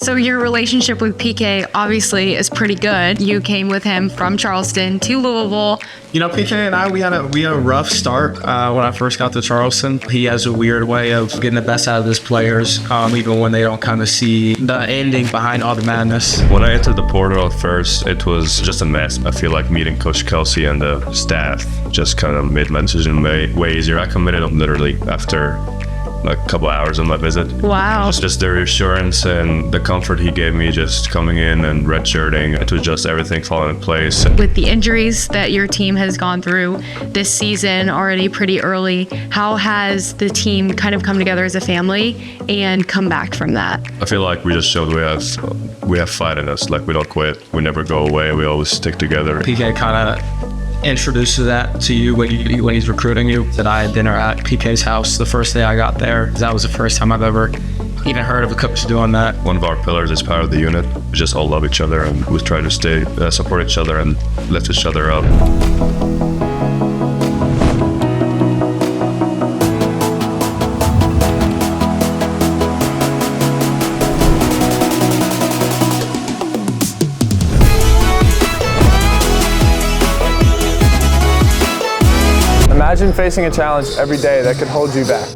So your relationship with PK obviously is pretty good. You came with him from Charleston to Louisville. You know, PK and I, we had a rough start when I first got to Charleston. He has a weird way of getting the best out of his players, even when they don't kind of see the ending behind all the madness. When I entered the portal at first, it was just a mess. I feel like meeting Coach Kelsey and the staff just kind of made my decision way easier. I committed literally after like a couple hours on my visit. Wow. Just the reassurance and the comfort he gave me just coming in and redshirting. It was just everything falling in place. With the injuries that your team has gone through this season already pretty early, how has the team kind of come together as a family and come back from that? I feel like we just showed we have fight in us. Like, we don't quit. We never go away. We always stick together. PK kind of introduces that to you when he's recruiting you. That I had dinner at PK's house the first day I got there. That was the first time I've ever even heard of a coach doing that. One of our pillars is part of the unit. We just all love each other, and we try to support each other and lift each other up. Imagine facing a challenge every day that could hold you back.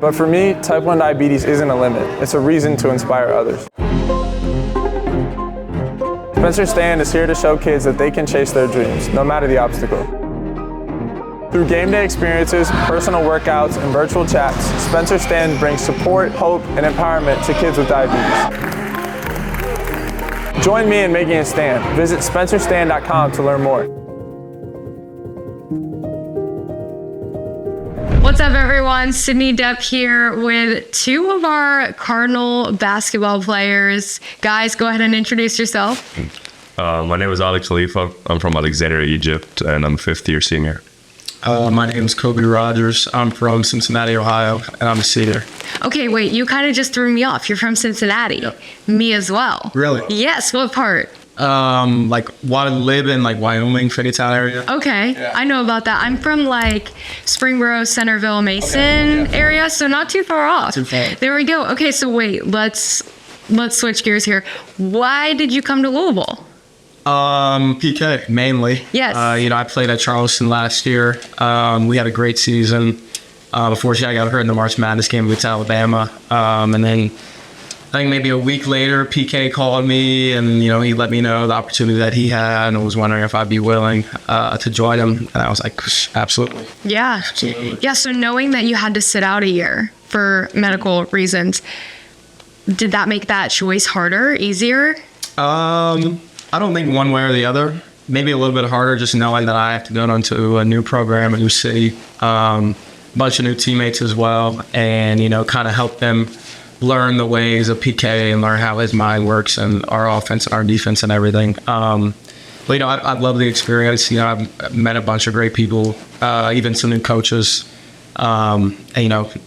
But for me, type 1 diabetes isn't a limit. It's a reason to inspire others. Spencer Stand is here to show kids that they can chase their dreams, no matter the obstacle. Through game day experiences, personal workouts, and virtual chats, Spencer Stand brings support, hope, and empowerment to kids with diabetes. Join me in making a stand. Visit spencerstand.com to learn more. What's up, everyone? Sydney Depp here with two of our Cardinal basketball players. Guys, go ahead and introduce yourself. My name is Khalifa. I'm from Alexandria, Egypt, and I'm a fifth-year senior. My name is Rodgers. I'm from Cincinnati, Ohio, and I'm a senior. Okay, wait, you kind of just threw me off. You're from Cincinnati. Yep. Me as well. Really? Yes, what part? Like live in like Wyoming, Finneytown area. Okay, yeah. I know about that. I'm from like Springboro, Centerville, Mason area, so not too far off. Too far. There we go. Okay, so wait, let's switch gears here. Why did you come to Louisville? PK mainly. Yes. I played at Charleston last year. We had a great season. Unfortunately, I got hurt in the March Madness game against Alabama, and then I think maybe a week later, PK called me and, he let me know the opportunity that he had and was wondering if I'd be willing to join him. And I was like, absolutely. Yeah. Absolutely. Yeah, so knowing that you had to sit out a year for medical reasons, did that make that choice harder, easier? I don't think one way or the other. Maybe a little bit harder just knowing that I have to go into a new program, a new city, bunch of new teammates as well, and, kind of help them learn the ways of PK and learn how his mind works and our offense and our defense and everything. But, I love the experience. I've met a bunch of great people, even some new coaches. And,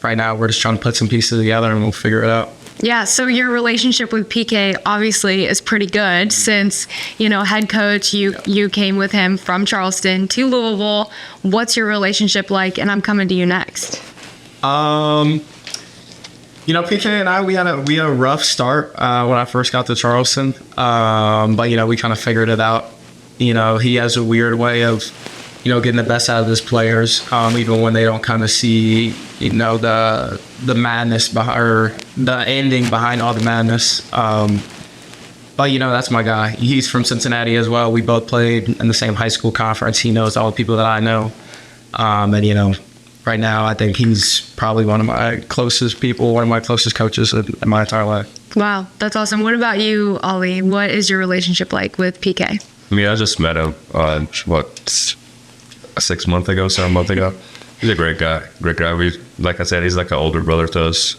right now we're just trying to put some pieces together and we'll figure it out. Yeah, so your relationship with PK obviously is pretty good since, head coach, you came with him from Charleston to Louisville. What's your relationship like? And I'm coming to you next. PK and I, we had a rough start when I first got to Charleston, but we kind of figured it out. He has a weird way of, getting the best out of his players, even when they don't kind of see, the madness behind, or the ending behind all the madness. But that's my guy. He's from Cincinnati as well. We both played in the same high school conference. He knows all the people that I know, and right now, I think he's probably one of my closest people, one of my closest coaches in my entire life. Wow, that's awesome. What about you, Ollie? What is your relationship like with PK? I just met him, 6 months ago, 7 months ago. He's a great guy. Like I said, he's like an older brother to us.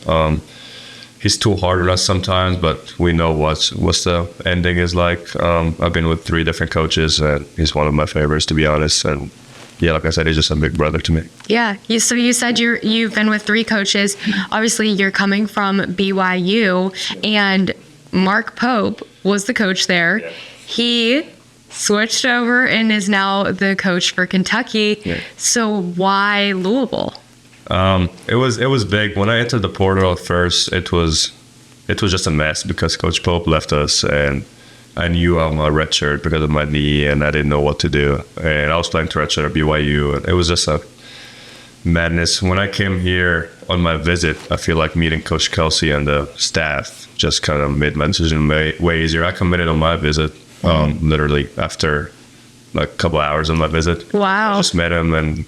He's too hard on us sometimes, but we know what's the ending is like. I've been with 3 different coaches, and he's one of my favorites, to be honest. And yeah, like I said, he's just a big brother to me. Yeah. So you said you've been with 3 coaches. Obviously, you're coming from BYU, and Mark Pope was the coach there. Yeah. He switched over and is now the coach for Kentucky. Yeah. So why Louisville? It was big. When I entered the portal at first, it was it was just a mess because Coach Pope left us, and I knew I'm a redshirt because of my knee, and I didn't know what to do. And I was playing to redshirt at BYU, and it was just a madness. When I came here on my visit, I feel like meeting Coach Kelsey and the staff just kind of made my decision way easier. I committed on my visit, literally after like a couple hours on my visit. Wow. I just met him, and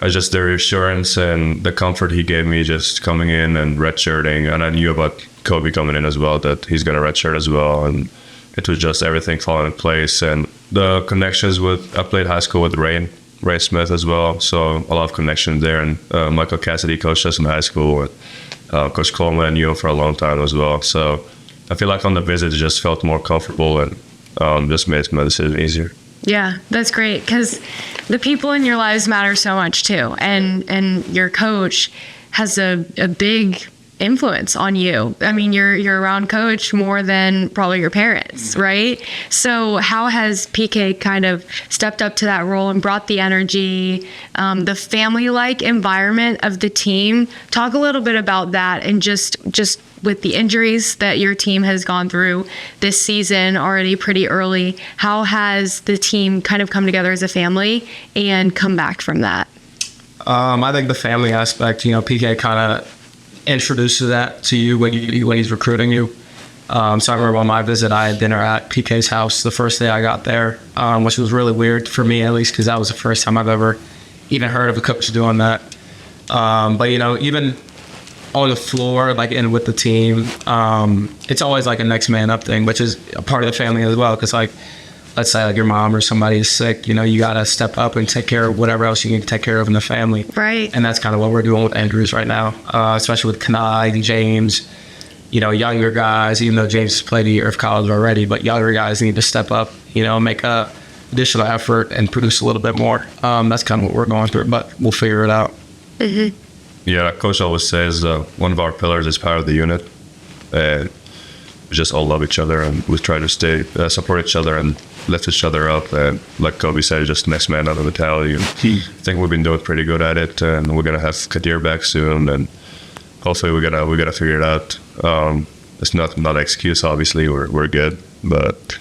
I just the reassurance and the comfort he gave me just coming in and redshirting. And I knew about Kobe coming in as well, that he's going to redshirt as well. And it was just everything falling in place. And the connections I played high school with Ray Smith as well. So a lot of connections there. And Michael Cassidy coached us in high school. And Coach Coleman, I knew him for a long time as well. So I feel like on the visit, it just felt more comfortable and just made my decision easier. Yeah, that's great, because the people in your lives matter so much too, and your coach has a big influence on you. I mean, you're around Coach more than probably your parents, right? So how has PK kind of stepped up to that role and brought the energy, the family-like environment of the team? Talk a little bit about that, and just with the injuries that your team has gone through this season already pretty early, how has the team kind of come together as a family and come back from that? I think the family aspect, PK kind of introduces that to you when he's recruiting you. So I remember on my visit, I had dinner at PK's house the first day I got there, which was really weird for me, at least, because that was the first time I've ever even heard of a coach doing that. But even on the floor, like in with the team, it's always like a next man up thing, which is a part of the family as well. Because like, let's say like your mom or somebody is sick, you got to step up and take care of whatever else you need to take care of in the family. Right. And that's kind of what we're doing with Andrews right now, especially with Kanai and James, younger guys, even though James has played a year of college already, but younger guys need to step up, make a additional effort and produce a little bit more. That's kind of what we're going through, but we'll figure it out. Mm-hmm. Yeah, Coach always says one of our pillars is power of the unit. And we just all love each other, and we try to support each other and lift each other up. And like Kobe said, just next man up mentality. And I think we've been doing pretty good at it, and we're gonna have Kadir back soon, and hopefully we gotta figure it out. It's not an excuse, obviously. We're good, but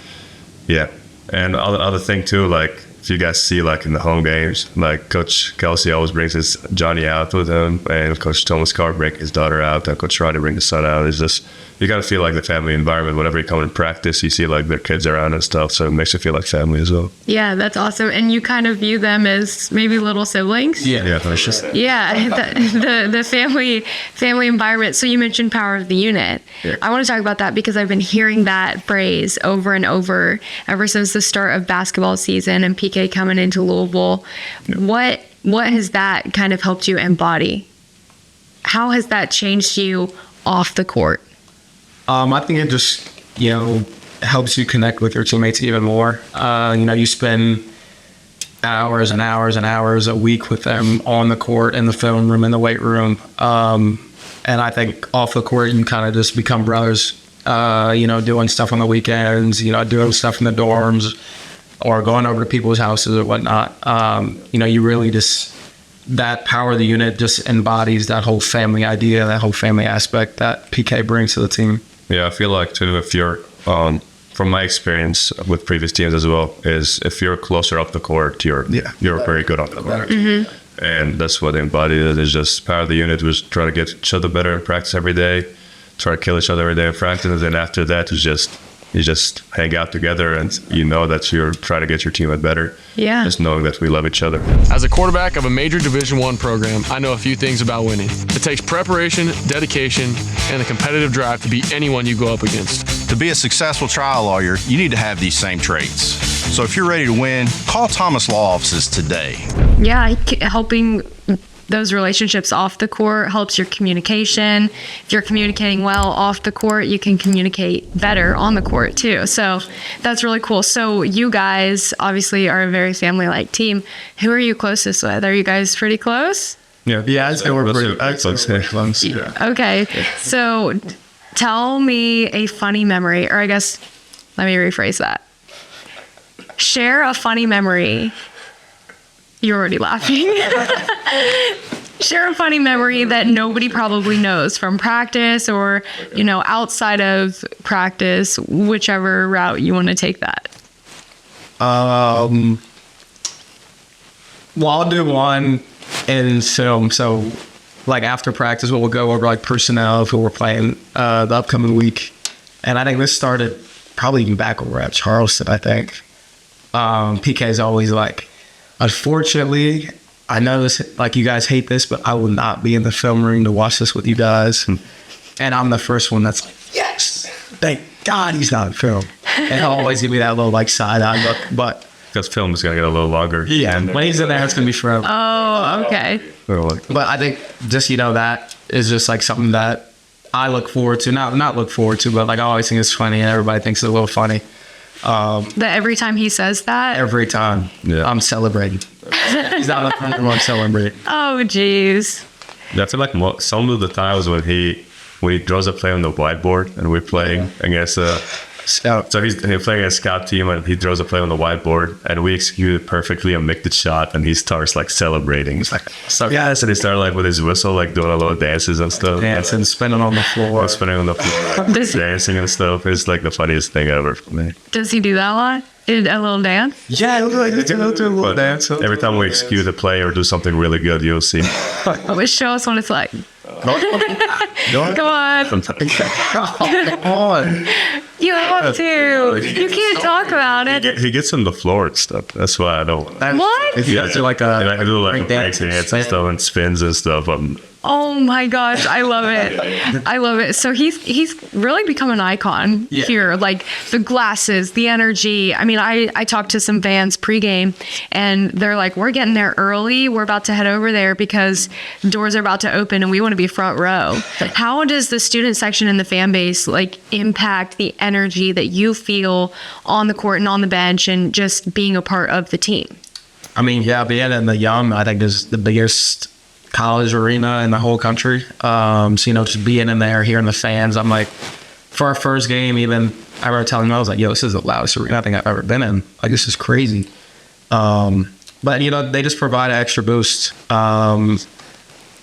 yeah. And other thing too, like if you guys see like in the home games, like Coach Kelsey always brings his Johnny out with him, and Coach Thomas Carr brings his daughter out, and Coach Roddy brings his son out. It's just, you gotta feel like the family environment. Whenever you come in practice, you see like their kids around and stuff, so it makes you feel like family as well. Yeah, that's awesome. And you kind of view them as maybe little siblings. Yeah, it's just the family environment. So you mentioned power of the unit. Yeah. I want to talk about that because I've been hearing that phrase over and over ever since the start of basketball season and PK coming into Louisville. Yeah. What has that kind of helped you embody? How has that changed you off the court? I think it just, helps you connect with your teammates even more. You spend hours and hours and hours a week with them on the court, in the film room, in the weight room. And I think off the court, you kind of just become brothers, doing stuff on the weekends, doing stuff in the dorms or going over to people's houses or whatnot. You really just, that power of the unit just embodies that whole family idea, that whole family aspect that PK brings to the team. Yeah, I feel like too, if you're, from my experience with previous teams as well, is if you're closer up the court, you're very good on the court. Mm-hmm. And that's what embodied it, is just power of the unit. Was try to get each other better in practice every day, try to kill each other every day in practice, and then after that, you just hang out together, and that you're trying to get your team better. Yeah. Just knowing that we love each other. As a quarterback of a major Division I program, I know a few things about winning. It takes preparation, dedication, and a competitive drive to beat anyone you go up against. To be a successful trial lawyer, you need to have these same traits. So if you're ready to win, call Thomas Law Offices today. Yeah, helping those relationships off the court helps your communication. If you're communicating well off the court, you can communicate better on the court too. So that's really cool. So you guys obviously are a very family-like team. Who are you closest with? Are you guys pretty close? Yeah, I'd say we're pretty close. Yeah. Okay, so tell me a funny memory, or I guess, let me rephrase that. Share a funny memory. You're already laughing. Share a funny memory that nobody probably knows from practice or, outside of practice, whichever route you want to take that. Well, I'll do one in film. So, like after practice, we'll go over like personnel who we're playing the upcoming week. And I think this started probably even back when we were at Charleston, I think. PK is always like, unfortunately, I know this, like you guys hate this, but I will not be in the film room to watch this with you guys. And I'm the first one that's like, yes, thank God he's not in film. And he'll always give me that little like side eye look, but Because film is going to get a little longer. yeah, when he's in there, it's going to be forever. Oh, okay. But I think just, that is just like something that I look forward to. Not look forward to, but like I always think it's funny and everybody thinks it's a little funny. That every time he says that? Every time. Yeah. I'm celebrating. He's not the only one celebrating. Oh, jeez. I feel like some of the times when he draws a play on the whiteboard and we're playing against so he's playing a scout team and he draws a play on the whiteboard and we execute it perfectly and make the shot and he starts like celebrating. He's like, so yes, and he started like with his whistle, like doing a little dances and stuff. Dancing, spinning on the floor. Spinning on the floor, dancing and stuff. It's like the funniest thing ever for me. Does he do that a lot? A little dance? Yeah, he'll do a little dance. Every time we execute a play or do something really good, you'll see. Show us what it's like. Come on. Come on. You have to. You can't talk about it. He gets on the floor and stuff. That's why I don't. What? If you guys do like And I do like break breaks and hits and stuff and spins and stuff. Oh my gosh, I love it. I love it. So he's really become an icon here. Like the glasses, the energy. I mean, I talked to some fans pregame and they're like, we're getting there early. We're about to head over there because doors are about to open and we want to be front row. How does the student section and the fan base like impact the energy that you feel on the court and on the bench and just being a part of the team? I mean, yeah, being in the Young, I think is the biggest college arena in the whole country. So, just being in there, hearing the fans, I'm like, for our first game, even I remember telling them, I was like, yo, this is the loudest arena I think I've ever been in. Like, this is crazy. But, they just provide an extra boost. They're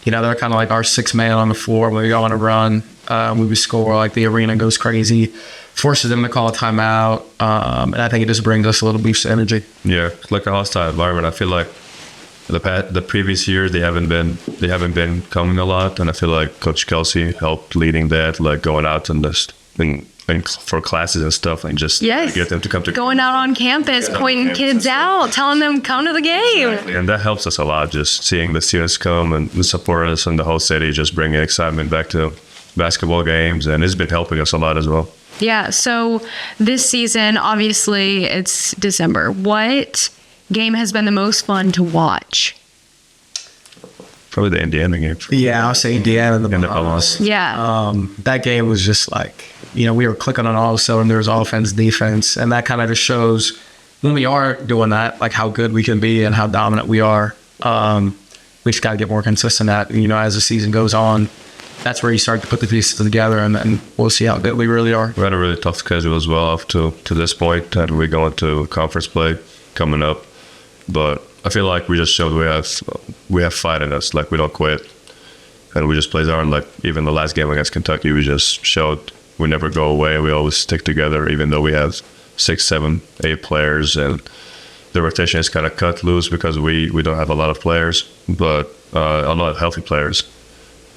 kind of like our sixth man on the floor when we go on a run. When we score, like the arena goes crazy, forces them to call a timeout. And I think it just brings us a little boost of energy. Yeah, like a hostile environment. I feel like the previous years they haven't been coming a lot, and I feel like Coach Kelsey helped leading that, like going out and just and for classes and stuff, and just get them to come to going out on campus, pointing kids out, telling them come to the game. Exactly. And that helps us a lot. Just seeing the students come and support us and the whole city, just bringing excitement back to basketball games, and it's been helping us a lot as well. Yeah. So this season, obviously, it's December. What game has been the most fun to watch? Probably the Indiana game. Yeah, I'll say Indiana and the Bahamas. Yeah. That game was just like, we were clicking on all cylinders, offense, defense, and that kind of just shows when we are doing that, like how good we can be and how dominant we are. We just got to get more consistent at, as the season goes on. That's where you start to put the pieces together, and then we'll see how good we really are. We had a really tough schedule as well up to this point, and we're going to conference play coming up. But I feel like we just showed we have fight in us. Like we don't quit, and we just play hard. Like even the last game against Kentucky, we just showed we never go away. We always stick together, even though we have 6, 7, 8 players, and the rotation is kind of cut loose because we don't have a lot of players, but a lot of healthy players.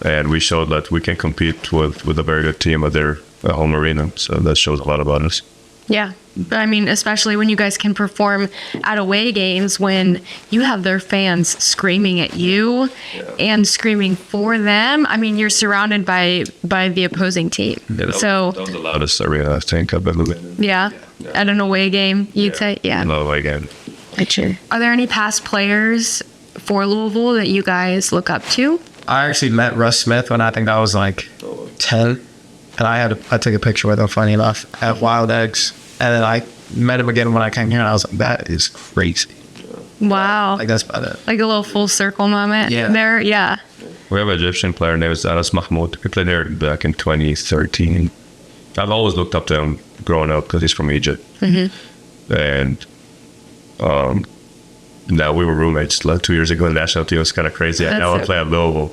And we showed that we can compete with a very good team at their home arena. So that shows a lot about us. Yeah. I mean, especially when you guys can perform at away games when you have their fans screaming at you and screaming for them. I mean, you're surrounded by the opposing team. Yeah, that was the loudest arena I think I've ever been in. Yeah. At an away game, you'd say? Yeah. An away game. Are there any past players for Louisville that you guys look up to? I actually met Russ Smith when I think I was like 10, and I took a picture with him, funny enough, at Wild Eggs, and then I met him again when I came here, and I was like, that is crazy. Wow. Like, that's about it. Like a little full circle moment there? Yeah. We have an Egyptian player named Anas Mahmoud. He played there back in 2013. I've always looked up to him growing up because he's from Egypt. Mm-hmm. And Now we were roommates like 2 years ago in the national team. It was kind of crazy. That's Now I so play at Louisville.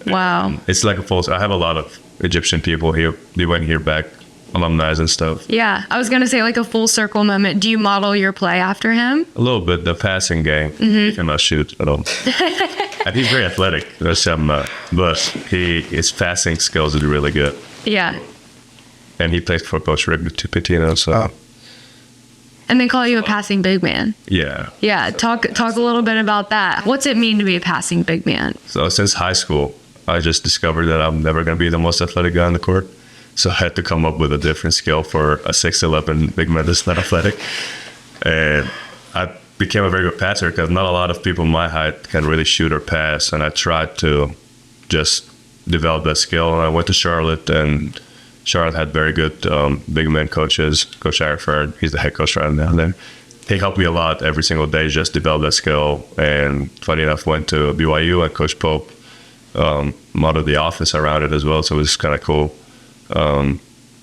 Wow. It's like a full. I have a lot of Egyptian people here. They went here back, alumni and stuff. Yeah. I was going to say like a full circle moment. Do you model your play after him? A little bit, the passing game. He cannot shoot at all. And he's very athletic. There's some, but his passing skills are really good. Yeah. And he plays for Coach Rick Pitino, so. And they call you a passing big man. Yeah. Yeah. Talk a little bit about that. What's it mean to be a passing big man? So since high school, I just discovered that I'm never going to be the most athletic guy on the court. So I had to come up with a different skill for a 6'11" big man that's not athletic. And I became a very good passer because not a lot of people my height can really shoot or pass. And I tried to just develop that skill. And I went to Charlotte, and Charlotte had very good big man coaches. Coach Arifard, he's the head coach right now there. He helped me a lot every single day, just develop that skill. And funny enough, went to BYU, and Coach Pope modeled the offense around it as well. So it was kind of cool.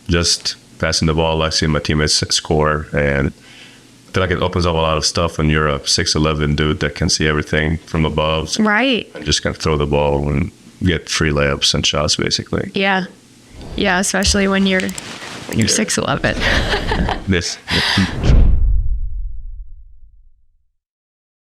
Just passing the ball, like seeing my teammates score, and I feel like it opens up a lot of stuff when you're a 6'11" dude that can see everything from above. Right. And just kind of throw the ball and get free layups and shots, basically. Yeah. Yeah, especially when you're 6'11". This.